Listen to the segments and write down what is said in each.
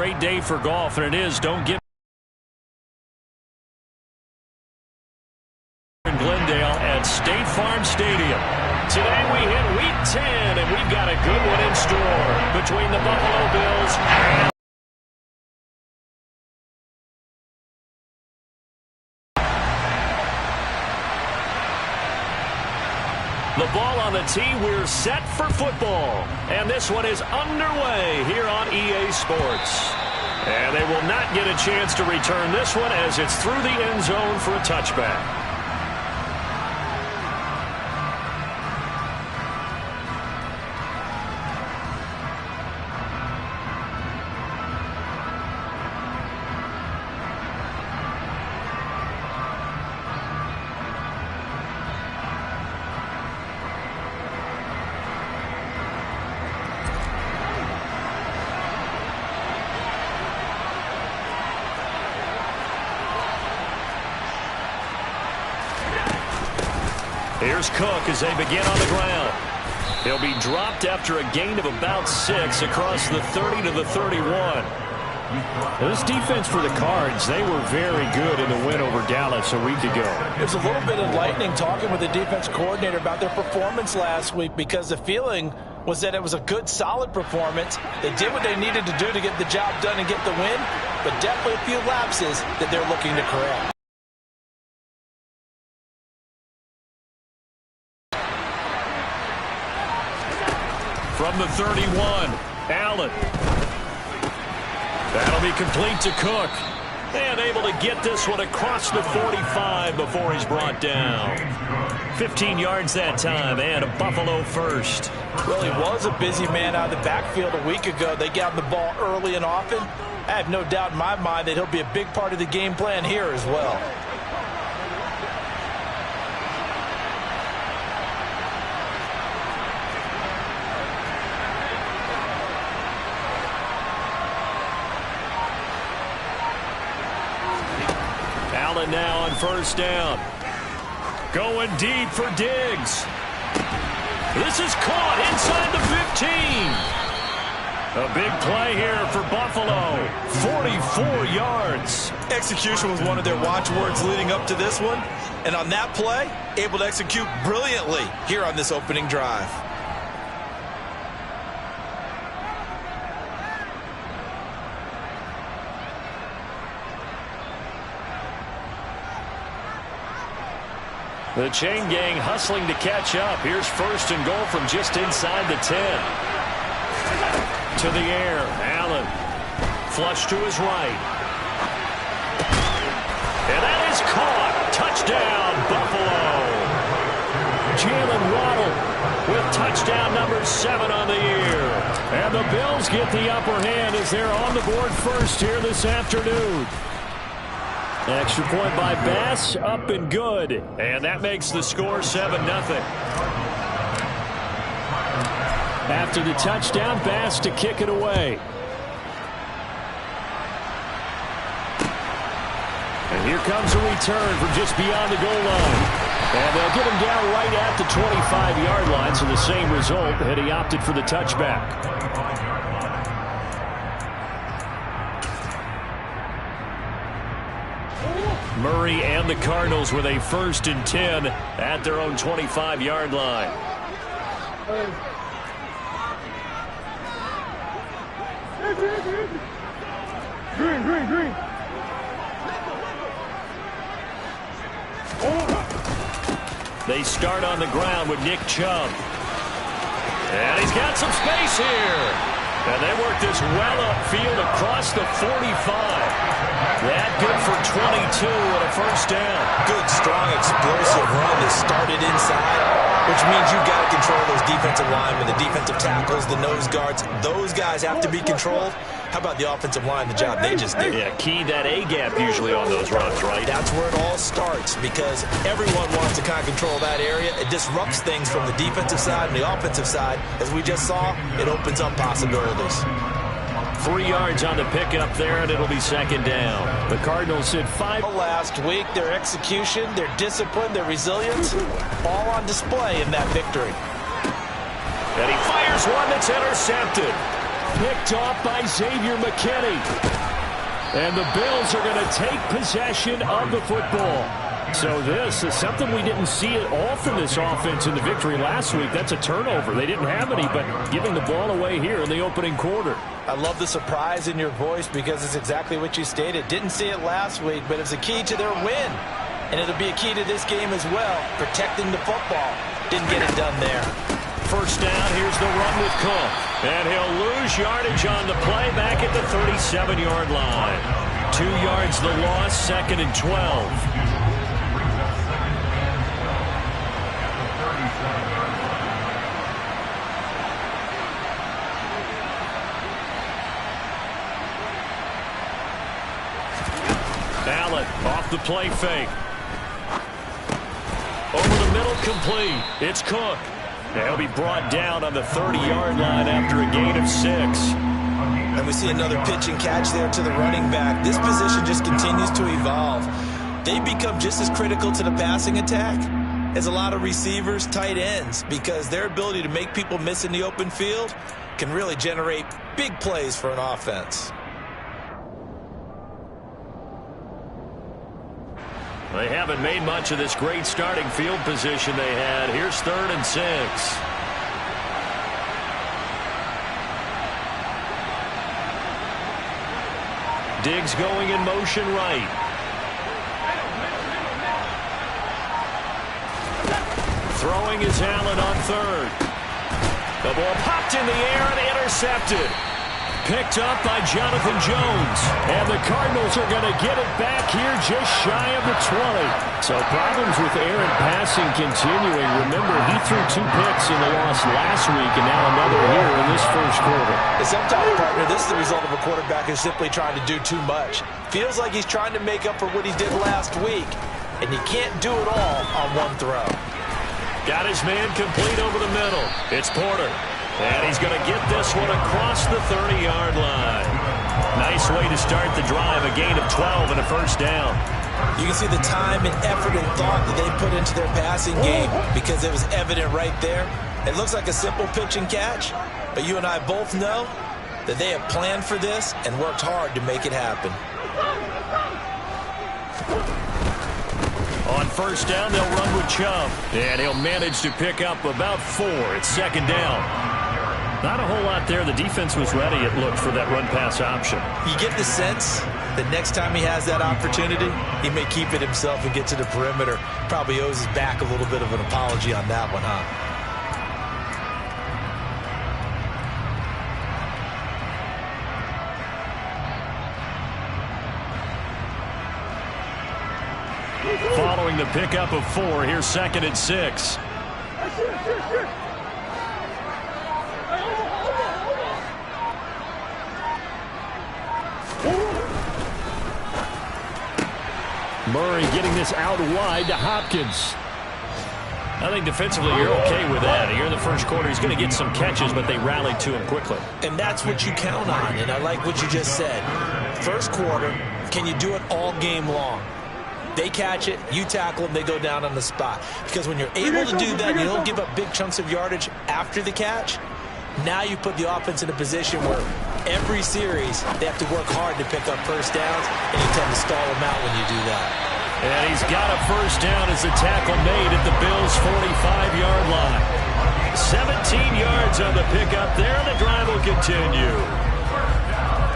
great day for golf, and it is. Don't get in Glendale at State Farm Stadium. Today we hit Week 10, and we've got a good one in store between the Buffalo Bills and the ball on the tee. We're set for football. And this one is underway here on EA Sports. And they will not get a chance to return this one as it's through the end zone for a touchback. Here's Cook as they begin on the ground. He'll be dropped after a gain of about 6 across the 30 to the 31. This defense for the Cards, they were very good in the win over Dallas a week ago. It was a little bit enlightening talking with the defense coordinator about their performance last week, because the feeling was that it was a good, solid performance. They did what they needed to do to get the job done and get the win, but definitely a few lapses that they're looking to correct. From the 31, Allen. That'll be complete to Cook. And able to get this one across the 45 before he's brought down. 15 yards that time, and a Buffalo first. Well, he was a busy man out of the backfield a week ago. They got him the ball early and often. I have no doubt in my mind that he'll be a big part of the game plan here as well. Allen now on first down. Going deep for Diggs. This is caught inside the 15. A big play here for Buffalo. 44 yards. Execution was one of their watchwords leading up to this one. And on that play, able to execute brilliantly here on this opening drive. The chain gang hustling to catch up. Here's first and goal from just inside the 10. To the air, Allen. Flush to his right. And that is caught. Touchdown, Buffalo. Jalen Waddle with touchdown number 7 on the year. And the Bills get the upper hand as they're on the board first here this afternoon. Extra point by Bass, up and good. And that makes the score 7-0. After the touchdown, Bass to kick it away. And here comes a return from just beyond the goal line. And they'll get him down right at the 25-yard line, so the same result, and he opted for the touchback. Murray and the Cardinals with a 1st and 10 at their own 25-yard line. Green. They start on the ground with Nick Chubb. And he's got some space here. And they work this well upfield across the 45. That good for 22 and a first down. Good, strong, explosive run that started inside, which means you've got to control those defensive linemen, the defensive tackles, the nose guards. Those guys have to be controlled. How about the offensive line, the job they just did? Yeah, key that A-gap usually on those runs, right? That's where it all starts, because everyone wants to kind of control that area. It disrupts things from the defensive side and the offensive side. As we just saw, it opens up possibilities. 3 yards on the pickup there, and it'll be second down. The Cardinals hit 5 last week. Their execution, their discipline, their resilience, all on display in that victory. And he fires one that's intercepted. picked off by Xavier McKinney. And the Bills are going to take possession of the football. So this is something we didn't see at all from this offense in the victory last week. That's a turnover. They didn't have any, but giving the ball away here in the opening quarter. I love the surprise in your voice because it's exactly what you stated. Didn't see it last week, but it's a key to their win. And it'll be a key to this game as well, protecting the football. Didn't get it done there. First down, here's the run with Cook. And he'll lose yardage on the play back at the 37-yard line. 2 yards the loss, 2nd and 12. Allen off the play fake. Over the middle, complete. It's Cook. He'll be brought down on the 30-yard line after a gain of 6. And we see another pitch and catch there to the running back. This position just continues to evolve. They become just as critical to the passing attack as a lot of receivers, tight ends, because their ability to make people miss in the open field can really generate big plays for an offense. They haven't made much of this great starting field position they had. Here's 3rd and 6. Diggs going in motion right. Throwing is Allen on 3rd. The ball popped in the air and intercepted. Picked up by Jonathan Jones. And the Cardinals are going to get it back here just shy of the 20. So problems with errant passing continuing. Remember, he threw 2 picks in the loss last week and now another here in this first quarter. Sometimes, partner, this is the result of a quarterback who's simply trying to do too much. Feels like he's trying to make up for what he did last week. And you can't do it all on one throw. Got his man complete over the middle. It's Porter. And he's going to get this one across the 30-yard line. Nice way to start the drive. A gain of 12 and a first down. You can see the time and effort and thought that they put into their passing game because it was evident right there. It looks like a simple pitch and catch, but you and I both know that they have planned for this and worked hard to make it happen. On first down, they'll run with Chubb. And he'll manage to pick up about 4. It's 2nd down. Not a whole lot there. The defense was ready, it looked, for that run-pass option. You get the sense that next time he has that opportunity, he may keep it himself and get to the perimeter. Probably owes his back a little bit of an apology on that one, huh? Following the pickup of 4, here's 2nd and 6. Murray getting this out wide to Hopkins. I think defensively you're okay with that. Here in the first quarter, he's going to get some catches, but they rallied to him quickly. And that's what you count on, and I like what you just said. First quarter, can you do it all game long? They catch it, you tackle them, they go down on the spot. Because when you're able to do that, you don't give up big chunks of yardage after the catch. Now you put the offense in a position where every series they have to work hard to pick up first downs, and you tend to stall them out when you do that. And he's got a first down as the tackle made at the Bills' 45-yard line. 17 yards on the pickup there, and the drive will continue.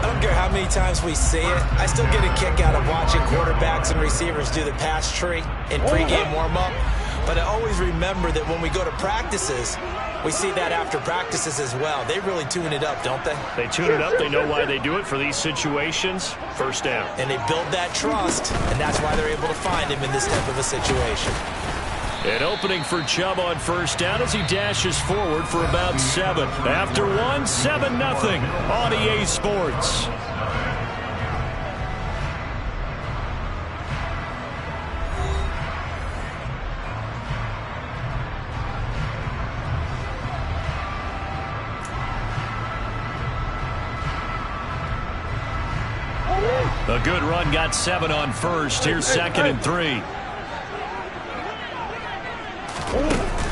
I don't care how many times we see it. I still get a kick out of watching quarterbacks and receivers do the pass tree in pregame warm-up. But I always remember that when we go to practices, we see that after practices as well. They really tune it up, don't they? They tune it up. They know why they do it for these situations. First down. And they build that trust, and that's why they're able to find him in this type of a situation. An opening for Chubb on first down as he dashes forward for about 7. After 1, 7-0 on EA Sports. A good run, got 7 on first. Here's 2nd and 3.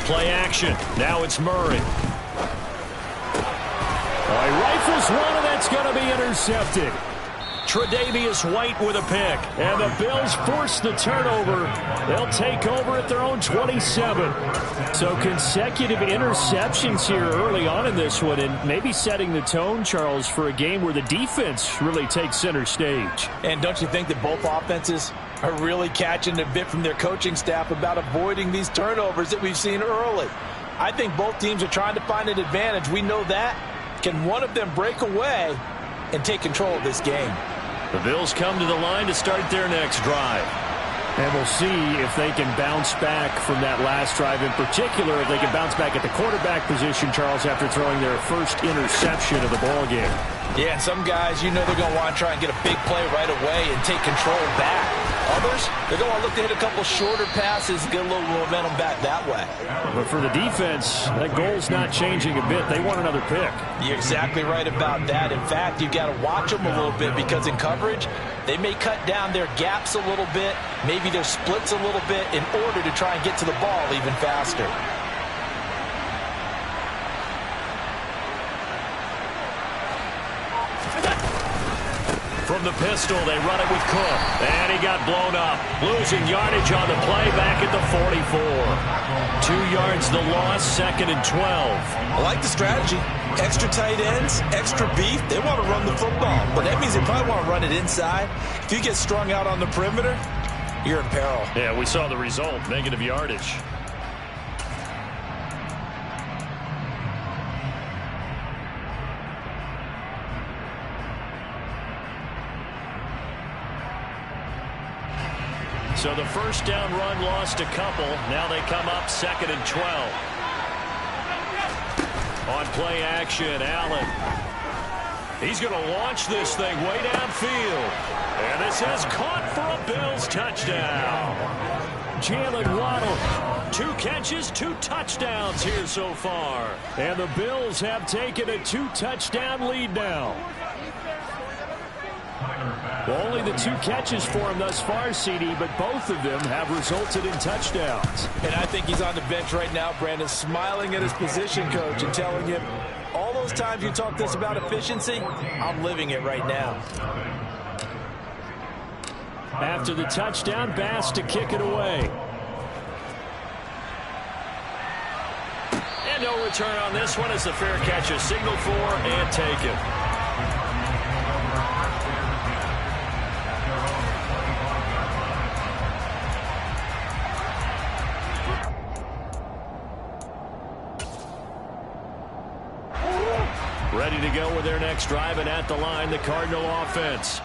Play action. Now it's Murray. Oh, he rifles one, and that's going to be intercepted. Tre'Davious White with a pick. And the Bills force the turnover. They'll take over at their own 27. So consecutive interceptions here early on in this one, and maybe setting the tone, Charles, for a game where the defense really takes center stage. And don't you think that both offenses are really catching a bit from their coaching staff about avoiding these turnovers that we've seen early? I think both teams are trying to find an advantage. We know that. Can one of them break away and take control of this game? The Bills come to the line to start their next drive. And we'll see if they can bounce back from that last drive, in particular, if they can bounce back at the quarterback position, Charles, after throwing their first interception of the ball game. Yeah, and some guys, you know they're going to want to try and get a big play right away and take control back. Others, they're going to want to look to hit a couple shorter passes, get a little momentum back that way. But for the defense, that goal's not changing a bit. They want another pick. You're exactly right about that. In fact, you've got to watch them a little bit because in coverage, they may cut down their gaps a little bit, maybe their splits a little bit in order to try and get to the ball even faster. From the pistol, they run it with Cook. And he got blown up. Losing yardage on the play back at the 44. 2 yards the loss, 2nd and 12. I like the strategy. Extra tight ends, extra beef. They want to run the football, but that means they probably want to run it inside. If you get strung out on the perimeter, you're in peril. Yeah, we saw the result, negative yardage. So the first down run lost a couple. Now they come up 2nd and 12. On play action, Allen. He's going to launch this thing way downfield. And this is caught for a Bills touchdown. Jalen Waddle, 2 catches, 2 touchdowns here so far. And the Bills have taken a 2-touchdown lead now. Well, only the 2 catches for him thus far, CD, but both of them have resulted in touchdowns. And I think he's on the bench right now, Brandon, smiling at his position coach and telling him, all those times you talk this about efficiency, I'm living it right now. After the touchdown, Bass to kick it away. And no return on this one as the fair catch is signaled for and taken. Ready to go with their next drive, and at the line, the Cardinal offense.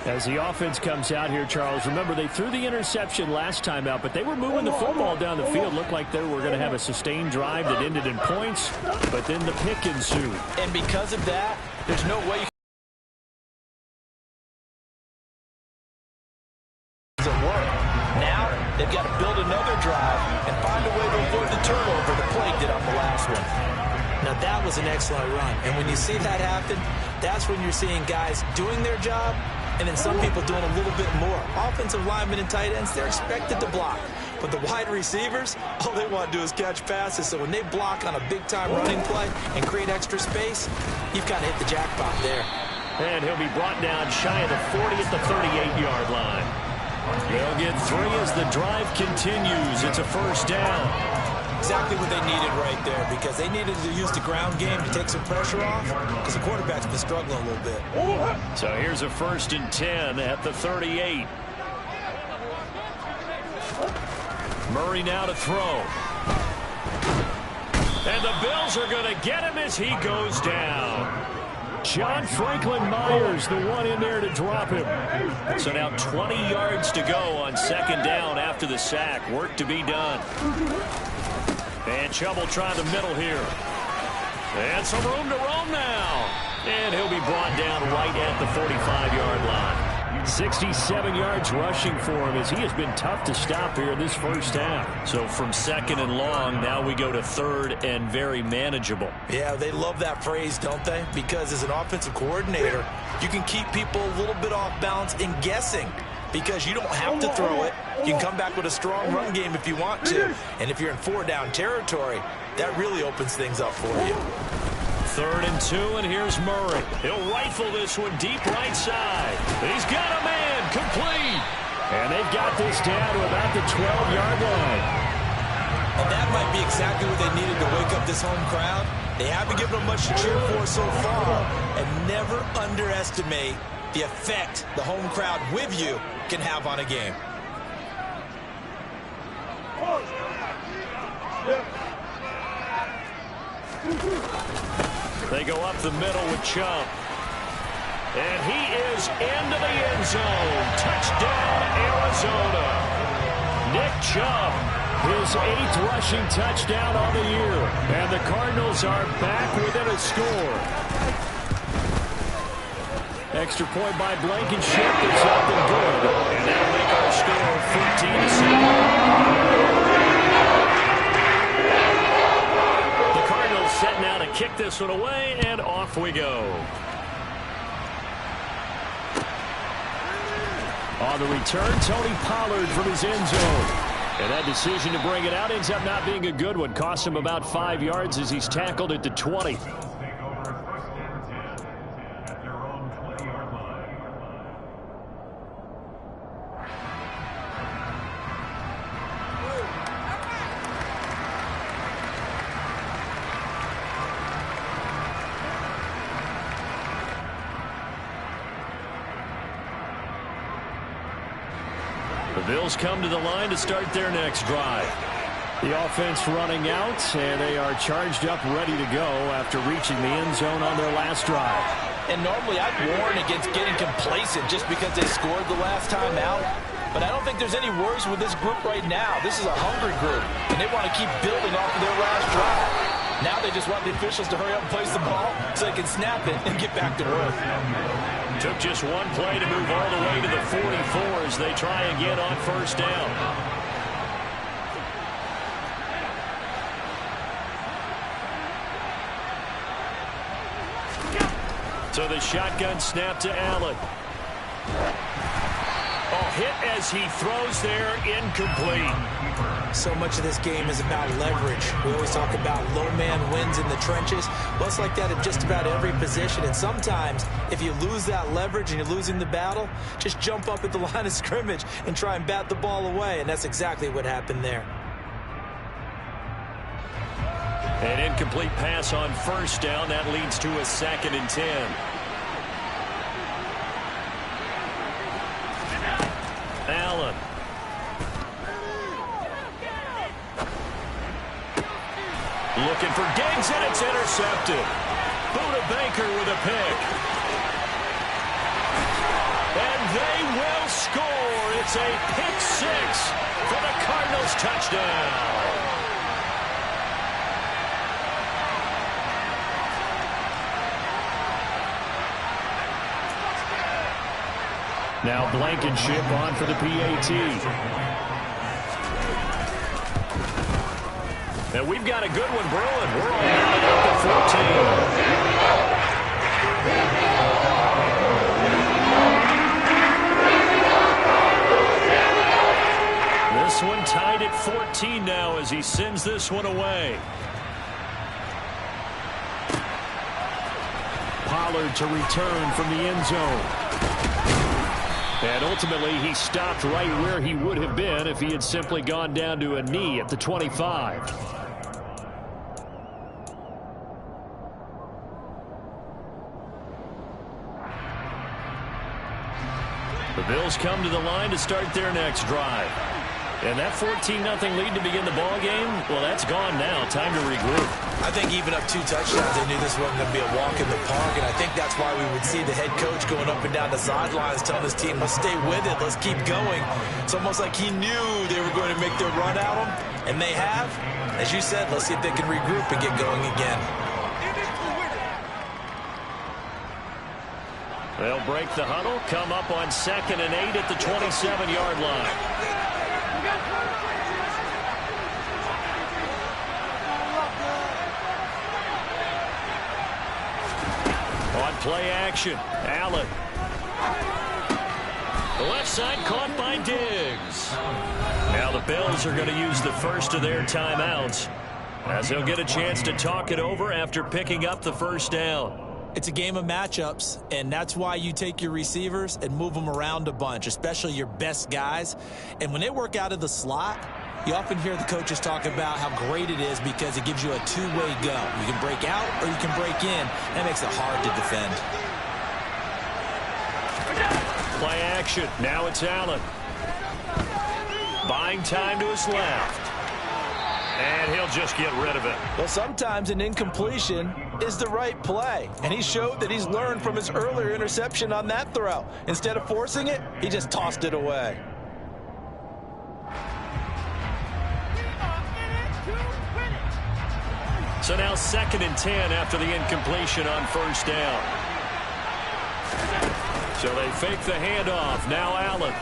As the offense comes out here, Charles, remember they threw the interception last time out, but they were moving the football down the field. Looked like they were going to have a sustained drive that ended in points, but then the pick ensued. And because of that, there's no way you can work. Now, they've got to build another drive and find a way to avoid the turnover the play did on the last one. Now, that was an excellent run. And when you see that happen, that's when you're seeing guys doing their job and then some people doing a little bit more. Offensive linemen and tight ends, they're expected to block. But the wide receivers, all they want to do is catch passes. So when they block on a big-time running play and create extra space, you've got to hit the jackpot there. And he'll be brought down shy of the 40 at the 38-yard line. They'll get 3 as the drive continues. It's a first down. Exactly what they needed right there, because they needed to use the ground game to take some pressure off, because the quarterback's been struggling a little bit. So here's a 1st and 10 at the 38. Murray now to throw. And the Bills are going to get him as he goes down. John Franklin Myers, the one in there to drop him. So now 20 yards to go on 2nd down after the sack. Work to be done. And Chubb trying the middle here. And some room to roam now. And he'll be brought down right at the 45-yard line. 67 yards rushing for him as he has been tough to stop here in this first half. So from 2nd and long, now we go to 3rd and very manageable. Yeah, they love that phrase, don't they? Because as an offensive coordinator, you can keep people a little bit off balance and guessing, because you don't have to throw it. You can come back with a strong run game if you want to. And if you're in 4-down territory, that really opens things up for you. 3rd and 2, and here's Murray. He'll rifle this one deep right side. He's got a man, complete. And they've got this down to about the 12-yard line. And that might be exactly what they needed to wake up this home crowd. They haven't given them much to cheer for so far. And never underestimate the effect the home crowd with you can have on a game. They go up the middle with Chubb. And he is into the end zone. Touchdown, Arizona. Nick Chubb, his 8th rushing touchdown on the year. And the Cardinals are back within a score. Extra point by Blankenship is up and good. And that'll make our score 14-7. The Cardinals set now to kick this one away, and off we go. On the return, Tony Pollard from his end zone. And that decision to bring it out ends up not being a good one. Cost him about 5 yards as he's tackled at the 20. The Bills come to the line to start their next drive. The offense running out, and they are charged up, ready to go after reaching the end zone on their last drive. And normally I'd warn against getting complacent just because they scored the last time out. But I don't think there's any worries with this group right now. This is a hungry group, and they want to keep building off of their last drive. Now they just want the officials to hurry up and place the ball so they can snap it and get back to work. Took just one play to move all the way to the 44 as they try again on first down. So the shotgun snap to Allen. Oh, hit as he throws there, incomplete. So much of this game is about leverage. We always talk about low man wins in the trenches. Well, it's like that at just about every position. And sometimes, if you lose that leverage and you're losing the battle, just jump up at the line of scrimmage and try and bat the ball away. And that's exactly what happened there. An incomplete pass on first down. That leads to a 2nd and 10. Allen. Looking for Diggs, and it's intercepted. Buda Baker with a pick. And they will score. It's a pick 6 for the Cardinals touchdown. Now Blankenship on for the PAT. And we've got a good one brewing. We're on at the 14. This one tied at 14 now as he sends this one away. Pollard to return from the end zone. And ultimately, he stopped right where he would have been if he had simply gone down to a knee at the 25. The Bills come to the line to start their next drive. And that 14-0 lead to begin the ball game, well, that's gone now. Time to regroup. I think even up 2 touchdowns, they knew this wasn't going to be a walk in the park, and I think that's why we would see the head coach going up and down the sidelines telling his team, let's stay with it, let's keep going. It's almost like he knew they were going to make their run at him, and they have. As you said, let's see if they can regroup and get going again. They'll break the huddle, come up on 2nd and 8 at the 27-yard line. On play action, Allen. The left side caught by Diggs. Now the Bills are going to use the first of their timeouts. as he'll get a chance to talk it over after picking up the first down. It's a game of matchups, and that's why you take your receivers and move them around a bunch, especially your best guys. And when they work out of the slot, you often hear the coaches talk about how great it is because it gives you a two-way go. You can break out or you can break in. That makes it hard to defend. Play action. Now it's Allen. Buying time to his left. And he'll just get rid of it. Well, sometimes an incompletion is the right play. And he showed that he's learned from his earlier interception on that throw. Instead of forcing it, he just tossed it away. So now 2nd and 10 after the incompletion on first down. So they fake the handoff. Now Allen.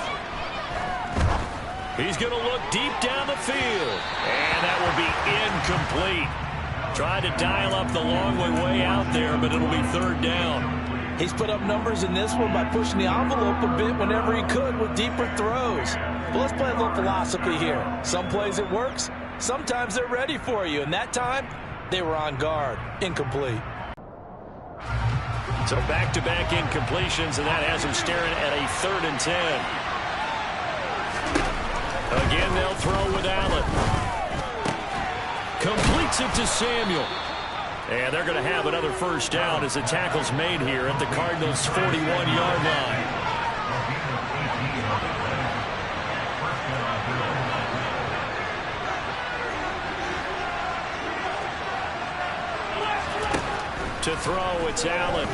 He's going to look deep down the field. And that will be incomplete. Tried to dial up the long way out there, but it'll be 3rd down. He's put up numbers in this one by pushing the envelope a bit whenever he could with deeper throws. But let's play a little philosophy here. Some plays it works. Sometimes they're ready for you. And that time, they were on guard. Incomplete. So back-to-back incompletions, and that has him staring at a 3rd and 10. Again, they'll throw with Allen. Completes it to Samuel. And they're going to have another first down as the tackle's made here at the Cardinals' 41-yard line. To throw, it's Allen.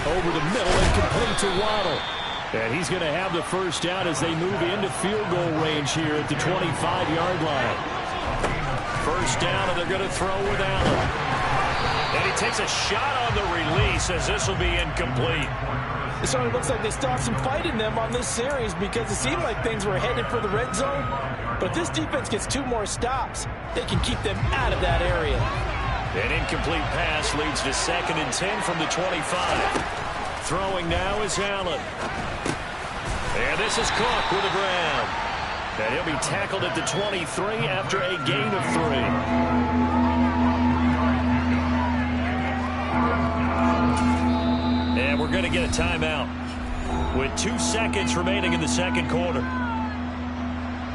Over the middle and complete to Waddle. And he's going to have the first down as they move into field goal range here at the 25-yard line. First down, and they're going to throw with Allen. And he takes a shot on the release as this will be incomplete. It certainly looks like they still have some fight in them on this series because it seemed like things were headed for the red zone. But if this defense gets 2 more stops, they can keep them out of that area. An incomplete pass leads to 2nd and 10 from the 25. Throwing now is Allen. And this is Cook with the ground. And he'll be tackled at the 23 after a gain of 3. And we're going to get a timeout with 2 seconds remaining in the 2nd quarter.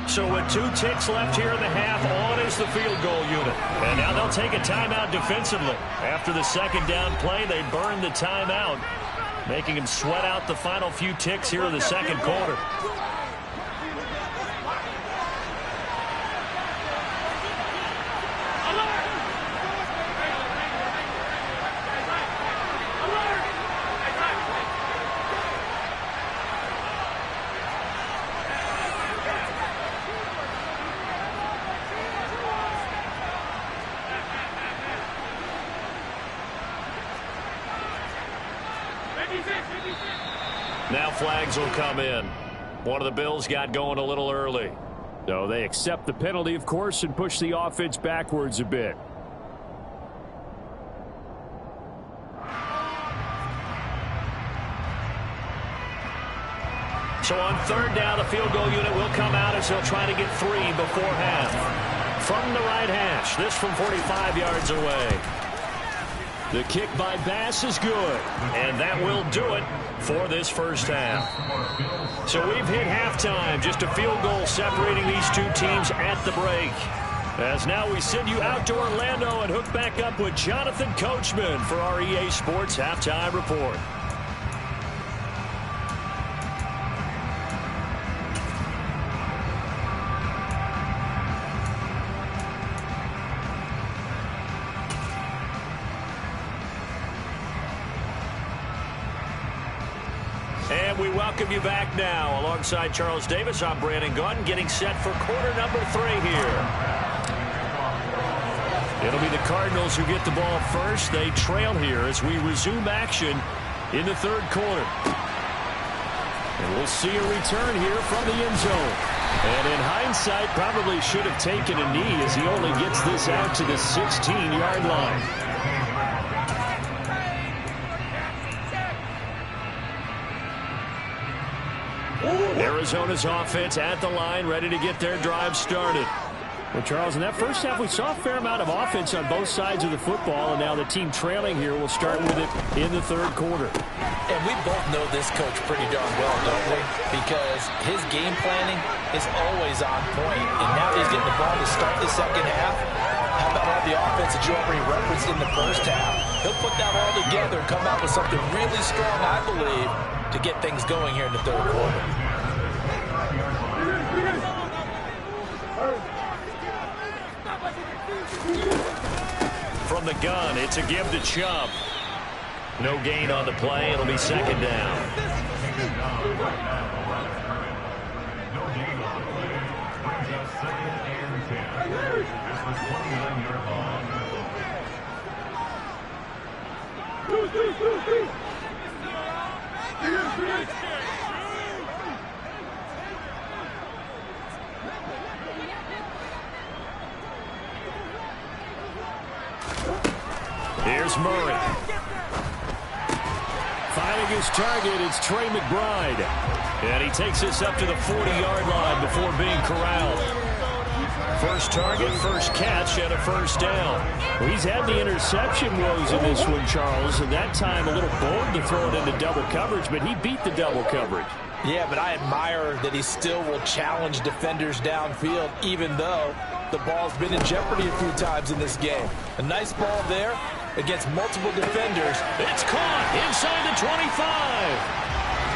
So with 2 ticks left here in the half, on is the field goal unit. And now they'll take a timeout defensively. After the 2nd down play, they burn the timeout, making him sweat out the final few ticks here in the 2nd quarter. Now flags will come in. One of the Bills got going a little early. So they accept the penalty, of course, and push the offense backwards a bit. So on 3rd down, the field goal unit will come out as they'll try to get 3 before half. From the right hash, this from 45 yards away. The kick by Bass is good, and that will do it for this first half. So we've hit halftime, just a field goal separating these 2 teams at the break. As now we send you out to Orlando and hook back up with Jonathan Coachman for our EA Sports Halftime Report. And we welcome you back now. Alongside Charles Davis, I'm Brandon Gunn, getting set for quarter number 3 here. It'll be the Cardinals who get the ball first. They trail here as we resume action in the 3rd quarter. And we'll see a return here from the end zone. And in hindsight, probably should have taken a knee as he only gets this out to the 16-yard line. Arizona's offense at the line, ready to get their drive started. Well, Charles, in that first half, we saw a fair amount of offense on both sides of the football, and now the team trailing here will start with it in the third quarter. And we both know this coach pretty darn well, don't we? Because his game planning is always on point, and now he's getting the ball to start the second half. How about all the offense that you already referenced in the first half? He'll put that all together and come out with something really strong, I believe, to get things going here in the third quarter. From the gun, it's a give to Chubb. No gain on the play. It'll be second down. Here's Murray. Finding his target, it's Trey McBride. And he takes this up to the 40-yard line before being corralled. First target, first catch, and a first down. Well, he's had the interception woes in this one, Charles, and that time a little bold to throw it into double coverage, but he beat the double coverage. Yeah, but I admire that he still will challenge defenders downfield, even though the ball's been in jeopardy a few times in this game. A nice ball there against multiple defenders. It's caught inside the 25.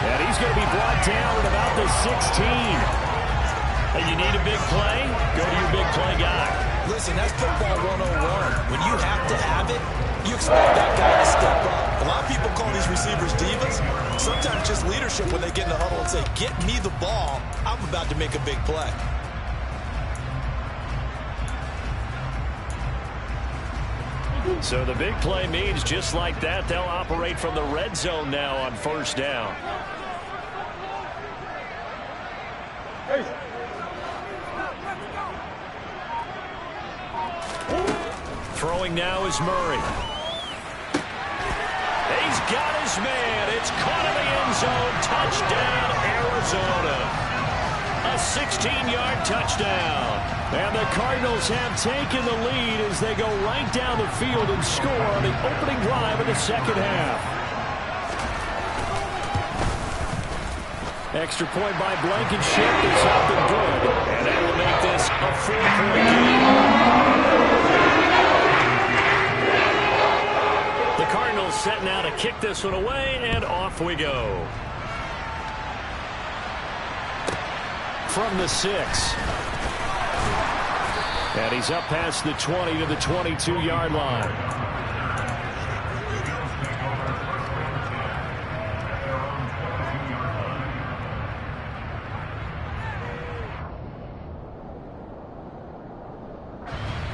And he's going to be brought down at about the 16. And you need a big play? Go to your big play guy. Listen, that's football 101. When you have to have it, you expect that guy to step up. A lot of people call these receivers divas. Sometimes just leadership when they get in the huddle and say, get me the ball. I'm about to make a big play. So the big play means just like that, they'll operate from the red zone now on first down. Throwing now is Murray. He's got his man. It's caught in the end zone. Touchdown, Arizona. A 16-yard touchdown. And the Cardinals have taken the lead as they go right down the field and score on the opening drive of the second half. Extra point by Blankenship is up and good. And that will make this a 4-point game. The Cardinals set now to kick this one away, and off we go. From the 6. And he's up past the 20 to the 22-yard line.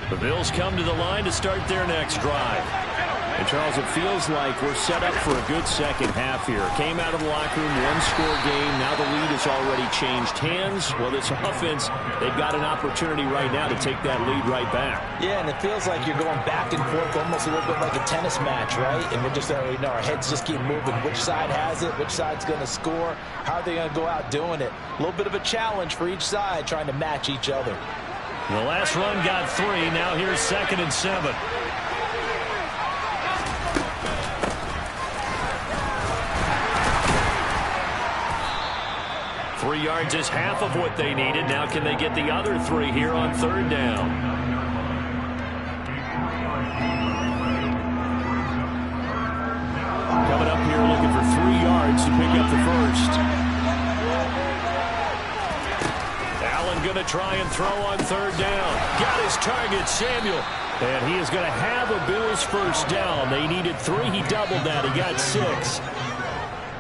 The Bills come to the line to start their next drive. And, Charles, it feels like we're set up for a good second half here. Came out of the locker room, one-score game. Now the lead has already changed hands. Well, this offense, they've got an opportunity right now to take that lead right back. Yeah, and it feels like you're going back and forth almost a little bit like a tennis match, right? And we're just, our heads just keep moving. Which side has it? Which side's going to score? How are they going to go out doing it? A little bit of a challenge for each side trying to match each other. The last run got 3. Now here's 2nd and 7. 3 yards is half of what they needed. Now can they get the other 3 here on third down? Coming up here looking for 3 yards to pick up the first. Allen going to try and throw on third down. Got his target, Samuel. And he is going to have a Bills first down. They needed 3. He doubled that. He got 6.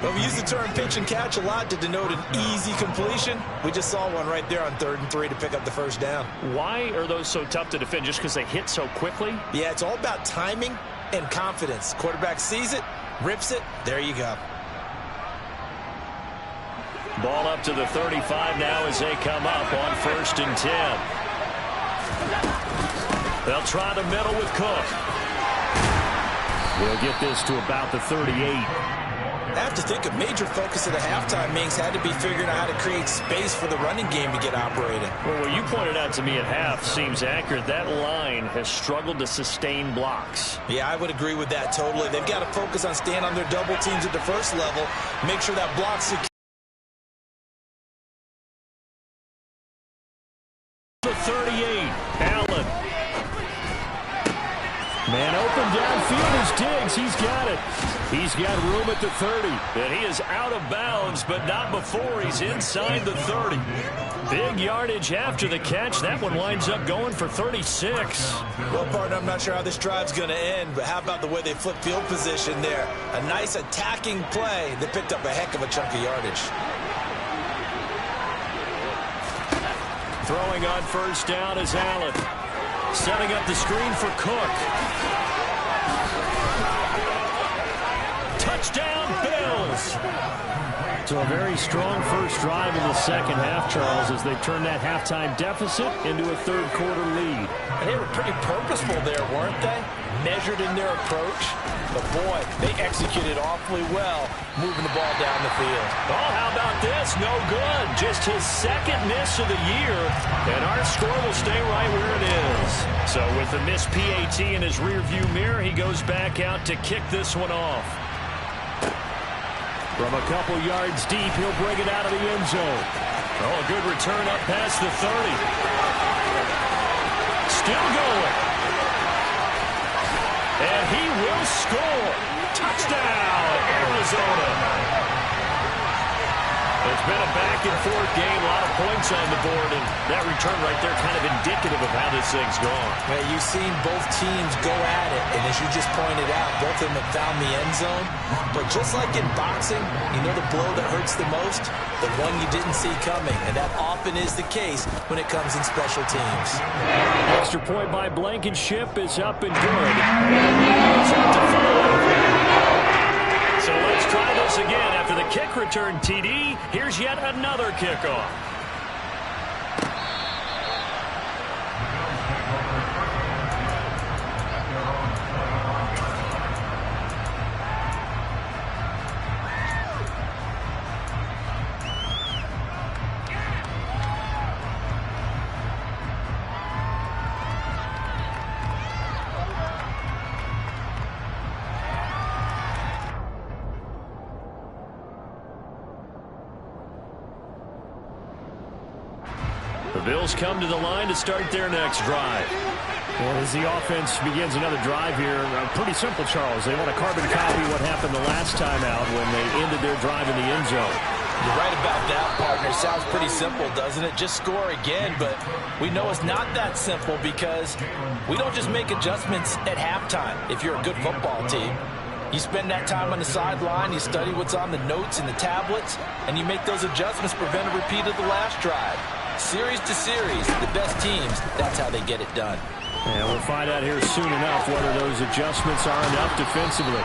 Well, we use the term pitch and catch a lot to denote an easy completion. We just saw one right there on 3rd and 3 to pick up the first down. Why are those so tough to defend? Just because they hit so quickly? Yeah, it's all about timing and confidence. Quarterback sees it, rips it, there you go. Ball up to the 35 now as they come up on 1st and 10. They'll try the middle with Cook. They'll get this to about the 38. I have to think a major focus of the halftime, Minks, had to be figuring out how to create space for the running game to get operating. Well, what you pointed out to me at half seems accurate. That line has struggled to sustain blocks. Yeah, I would agree with that totally. They've got to focus on staying on their double teams at the first level, make sure that block's secure. The 38, Allen. Man open downfield is Diggs. He's got it. He's got room at the 30. And he is out of bounds, but not before he's inside the 30. Big yardage after the catch. That one winds up going for 36. Well, partner, I'm not sure how this drive's going to end, but how about the way they flip field position there? A nice attacking play that picked up a heck of a chunk of yardage. Throwing on first down is Allen. Setting up the screen for Cook. Touchdown, Bills! So a very strong first drive in the second half, Charles, as they turn that halftime deficit into a third-quarter lead. And they were pretty purposeful there, weren't they? Measured in their approach. But, boy, they executed awfully well moving the ball down the field. Oh, how about this? No good. Just his second miss of the year, and our score will stay right where it is. So with the missed PAT in his rearview mirror, he goes back out to kick this one off. From a couple yards deep, he'll bring it out of the end zone. Oh, a good return up past the 30. Still going. And he will score. Touchdown, Arizona. It's been a back-and-forth game, a lot of points on the board, and that return right there kind of indicative of how this thing's gone. Well, you've seen both teams go at it, and as you just pointed out, both of them have found the end zone. But just like in boxing, you know the blow that hurts the most? The one you didn't see coming, and that often is the case when it comes in special teams. Extra point by Blankenship is up and good. It's up to 5. So let's try this again. After the kick return TD, here's yet another kickoff. The Bills come to the line to start their next drive. Well, as the offense begins another drive here, pretty simple, Charles. They want to carbon copy what happened the last time out when they ended their drive in the end zone. You're right about that, partner. Sounds pretty simple, doesn't it? Just score again, but we know it's not that simple because we don't just make adjustments at halftime if you're a good football team. You spend that time on the sideline, you study what's on the notes and the tablets, and you make those adjustments, prevent a repeat of the last drive. Series to series, the best teams, that's how they get it done. And we'll find out here soon enough whether those adjustments are enough defensively.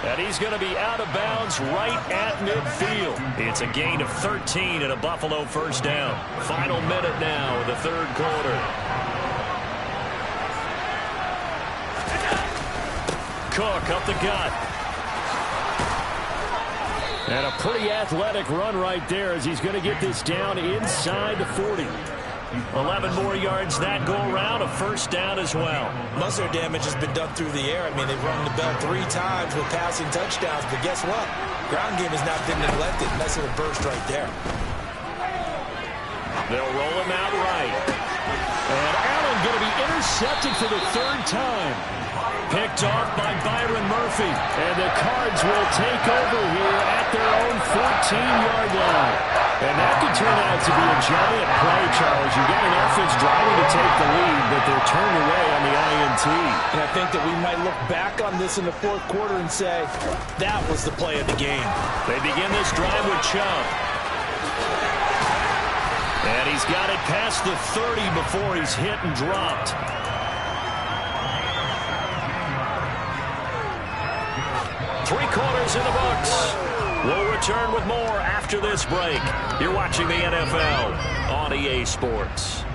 And he's going to be out of bounds right at midfield. It's a gain of 13 and a Buffalo first down. Final minute now of the third quarter. Cook up the gut. And a pretty athletic run right there as he's going to get this down inside the 40. 11 more yards that go around, a first down as well. Most of their damage has been done through the air. I mean, they've rung the bell 3 times with passing touchdowns, but guess what? Ground game has not been neglected. Nice little burst right there. They'll roll him out right. And Allen going to be intercepted for the third time. Picked off by Byron Murphy. And the Cards will take over here at their own 14-yard line. And that could turn out to be a giant play, Charles. You've got an offense driving to take the lead, but they're turned away on the INT. And I think that we might look back on this in the fourth quarter and say, that was the play of the game. They begin this drive with Chubb. And he's got it past the 30 before he's hit and dropped. Three quarters in the books. We'll return with more after this break. You're watching the NFL on EA Sports.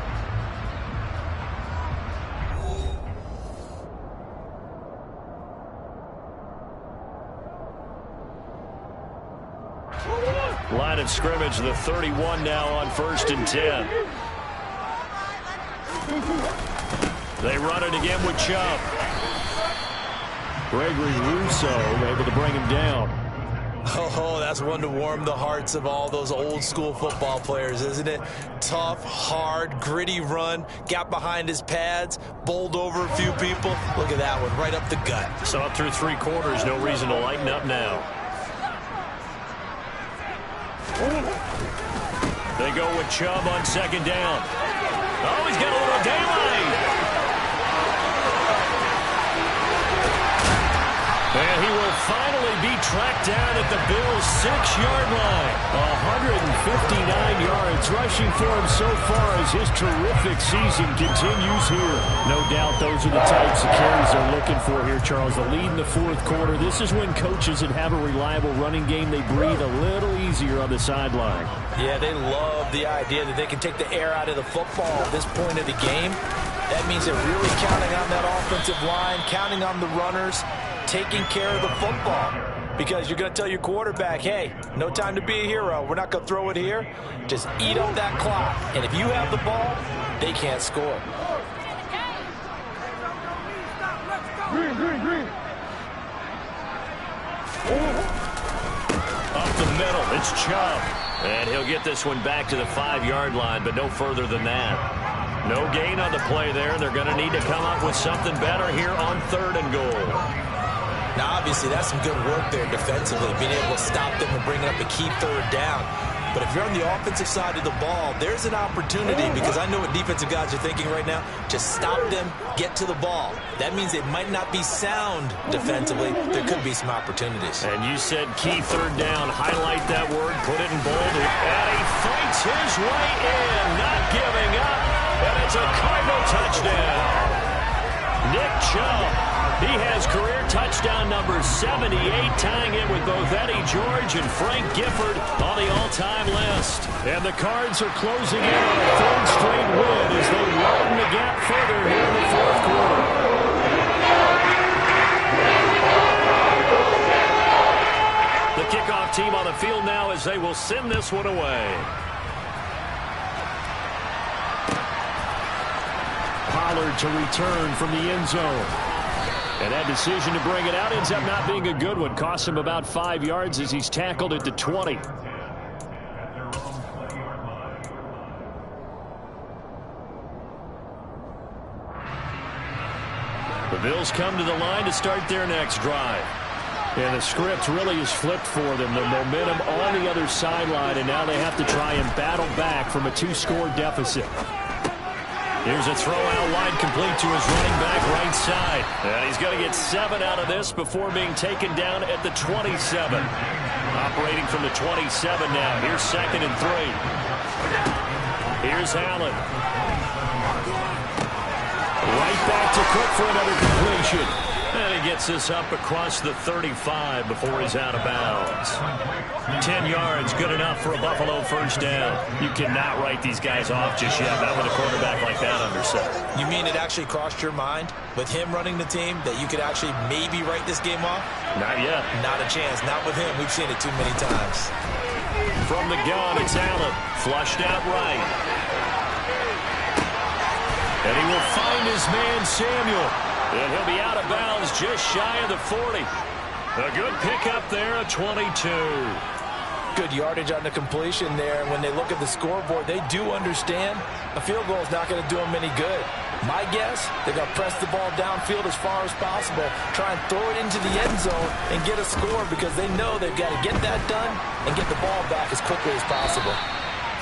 Line of scrimmage, the 31 now on 1st and 10. They run it again with Chubb. Gregory Rousseau able to bring him down. Oh, that's one to warm the hearts of all those old school football players, isn't it? Tough, hard, gritty run, got behind his pads, bowled over a few people. Look at that one, right up the gut. Saw it through 3 quarters, no reason to lighten up now. They go with Chubb on 2nd down. Oh, he's got a little daylight. And he will finally be tracked down at the Bills' 6-yard line. 159 yards rushing for him so far as his terrific season continues here. No doubt those are the types of carries they're looking for here, Charles. The lead in the 4th quarter. This is when coaches that have a reliable running game, they breathe a little easier on the sideline. Yeah, they love the idea that they can take the air out of the football at this point of the game. That means they're really counting on that offensive line, counting on the runners, taking care of the football, because you're going to tell your quarterback, hey, no time to be a hero. We're not going to throw it here. Just eat up that clock. And if you have the ball, they can't score. Green. Up the middle, it's Chubb. And he'll get this one back to the 5-yard line, but no further than that. No gain on the play there. They're going to need to come up with something better here on 3rd and goal. Now, obviously, that's some good work there defensively, being able to stop them and bring up a key 3rd down. But if you're on the offensive side of the ball, there's an opportunity, because I know what defensive guys are thinking right now. Just stop them, get to the ball. That means it might not be sound defensively. There could be some opportunities. And you said key 3rd down. Highlight that word, put it in bold. And he fights his way in, not giving up. And it's a Cardinal touchdown. Nick Chubb. He has career touchdown number 78, tying it with both Eddie George and Frank Gifford on the all-time list. And the Cards are closing in on a 3rd straight win as they widen the gap further here in the 4th quarter. The kickoff team on the field now as they will send this one away. Pollard to return from the end zone. And that decision to bring it out ends up not being a good one. Costs him about 5 yards as he's tackled at the 20. The Bills come to the line to start their next drive. And the script really is flipped for them. The momentum on the other sideline, and now they have to try and battle back from a 2-score deficit. Here's a throw out wide, complete to his running back right side. And he's going to get 7 out of this before being taken down at the 27. Operating from the 27 now. Here's 2nd and 3. Here's Allen. Right back to Cook for another completion. And he gets this up across the 35 before he's out of bounds. 10 yards, good enough for a Buffalo 1st down. You cannot write these guys off just yet, not with a quarterback like that under center. You mean it actually crossed your mind with him running the team that you could actually maybe write this game off? Not yet. Not a chance. Not with him. We've seen it too many times. From the gun, it's Allen. Flushed out right. And he will find his man, Samuel. And he'll be out of bounds just shy of the 40. A good pickup there, a 22. Good yardage on the completion there. And when they look at the scoreboard, they do understand a field goal is not going to do them any good. My guess, they're going to press the ball downfield as far as possible, try and throw it into the end zone and get a score, because they know they've got to get that done and get the ball back as quickly as possible.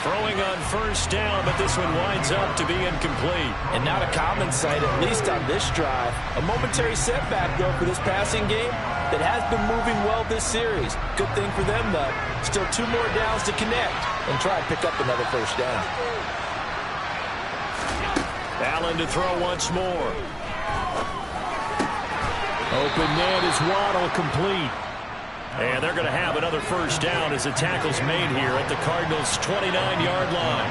Throwing on 1st down, but this one winds up to be incomplete. And not a common sight, at least on this drive. A momentary setback, though, for this passing game that has been moving well this series. Good thing for them, though. Still 2 more downs to connect and try and pick up another 1st down. Allen to throw once more. Open man is Waddle, complete. And they're going to have another 1st down as the tackle's made here at the Cardinals' 29-yard line.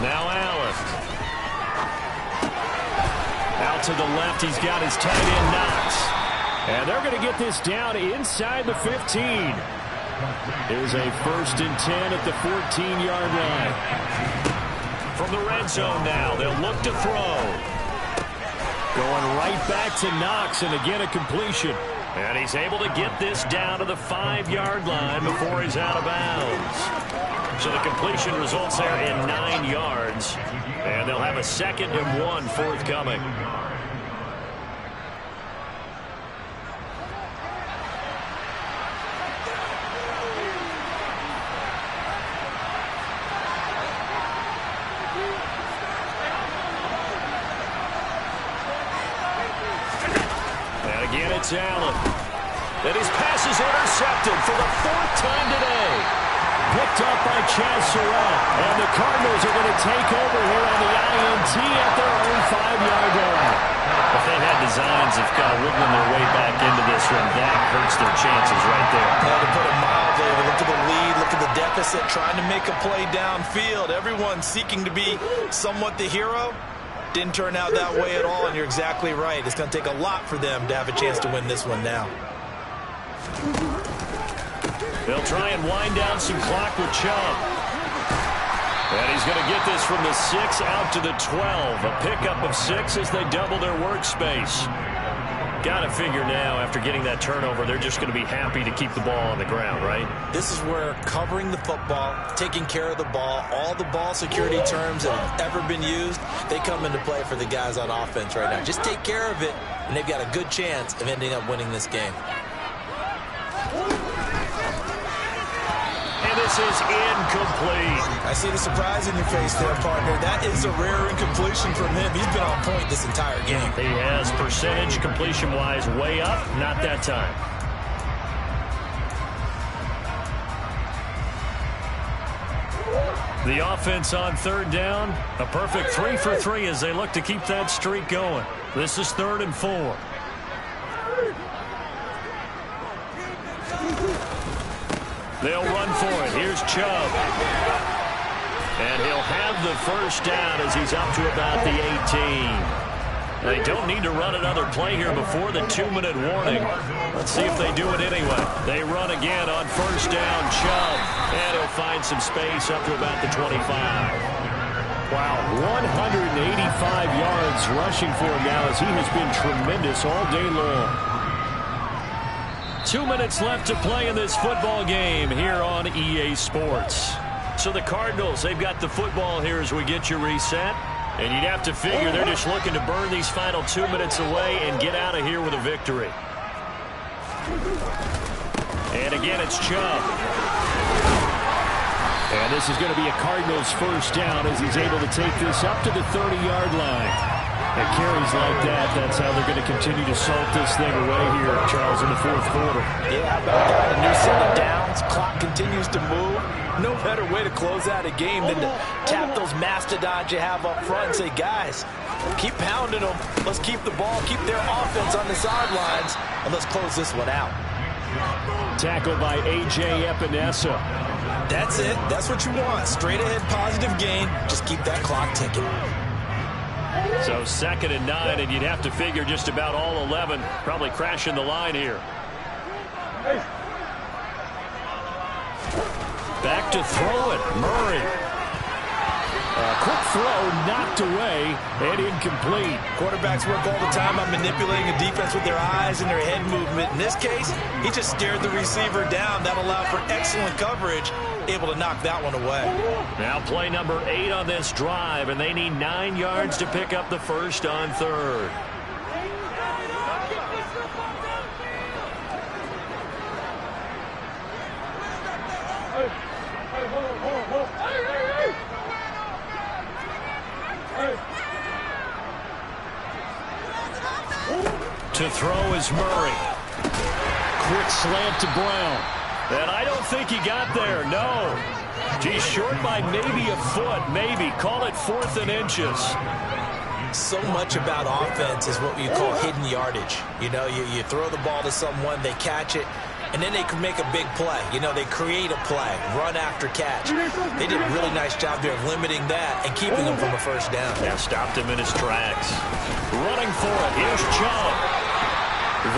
Now Allen. to the left. He's got his tight end Knox. And they're going to get this down inside the 15. Here's a 1st and 10 at the 14-yard line. From the red zone now, they'll look to throw. Going right back to Knox, and again a completion. And he's able to get this down to the 5-yard line before he's out of bounds. So the completion results there in 9 yards. And they'll have a 2nd and 1 forthcoming. Again, it's Allen. And his pass is intercepted for the 4th time today. Picked up by Chaz Surratt. And the Cardinals are going to take over here on the INT at their own 5-yard line. If they had designs of kind of wiggling their way back into this one, that hurts their chances right there. Well, to put it mildly, look at the lead, look at the deficit, trying to make a play downfield. Everyone seeking to be somewhat the hero. Didn't turn out that way at all, and you're exactly right. It's going to take a lot for them to have a chance to win this one now. They'll try and wind down some clock with Chubb. And he's going to get this from the 6 out to the 12. A pickup of 6 as they double their workspace. Got to figure now, after getting that turnover, they're just going to be happy to keep the ball on the ground, right? This is where covering the football, taking care of the ball, all the ball security terms that have ever been used, they come into play for the guys on offense right now. Just take care of it, and they've got a good chance of ending up winning this game. And this is incomplete. I see the surprise in your face there, partner. That is a rare incompletion from him. He's been on point this entire game. He has percentage completion-wise way up. Not that time. The offense on 3rd down. A perfect 3 for 3 as they look to keep that streak going. This is 3rd and 4. They'll run for it. Here's Chubb. And he'll have the 1st down as he's up to about the 18. They don't need to run another play here before the 2-minute warning. Let's see if they do it anyway. They run again on 1st down. Chubb. And he'll find some space up to about the 25. Wow, 185 yards rushing for him now as he has been tremendous all day long. 2 minutes left to play in this football game here on EA Sports. So the Cardinals, they've got the football here as we get you reset. And you'd have to figure they're just looking to burn these final 2 minutes away and get out of here with a victory. And again, it's Chubb. And this is going to be a Cardinals 1st down as he's able to take this up to the 30-yard line. And carries like that, that's how they're going to continue to salt this thing away here, Charles, in the 4th quarter. Yeah, how about that? A new set of downs. Clock continues to move. No better way to close out a game than to tap those mastodons you have up front and say, guys, keep pounding them. Let's keep the ball, keep their offense on the sidelines, and let's close this one out. Tackled by A.J. Epinesa. That's it. That's what you want. Straight ahead positive gain. Just keep that clock ticking. So 2nd and 9, and you'd have to figure just about all 11 probably crashing the line here. Back to throw it. Murray. Quick throw knocked away and incomplete. Quarterbacks work all the time on manipulating a defense with their eyes and their head movement. In this case, he just stared the receiver down. That allowed for excellent coverage, able to knock that one away. Now play number 8 on this drive, and they need 9 yards to pick up the 1st on 3rd. To throw is Murray. Quick slant to Brown. And I don't think he got there, no. He's short by maybe a foot, maybe. Call it 4th and inches. So much about offense is what you call hidden yardage. You know, you throw the ball to someone, they catch it, and then they can make a big play. You know, they create a play, run after catch. They did a really nice job there of limiting that and keeping him from a first down. Yeah, stopped him in his tracks. Running for it, here's Chubb.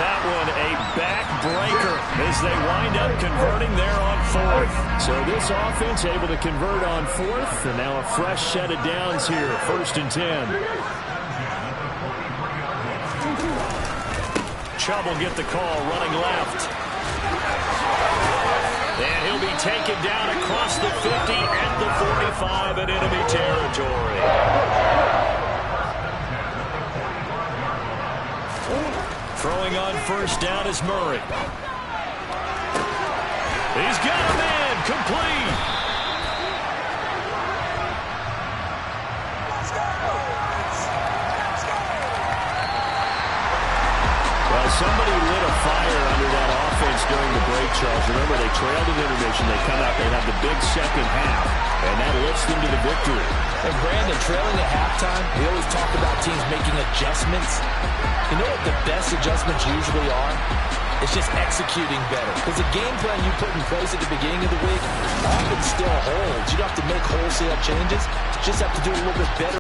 That one a backbreaker as they wind up converting there on fourth. So this offense able to convert on fourth, and now a fresh set of downs here, 1st and 10. Chubb will get the call, running left. And he'll be taken down across the 50 at the 45 in enemy territory. Throwing on first down is Murray. He's got a man, complete. Well, somebody lit a fire under that offense during the break, Charles. Remember, they trailed in intermission. They come out, they have the big second half, and that lifts them to the victory. And Brandon, trailing at halftime, we always talk about teams making adjustments. You know what the best adjustments usually are? It's just executing better. Because the game plan you put in place at the beginning of the week often still holds. You don't have to make wholesale changes. You just have to do a little bit better.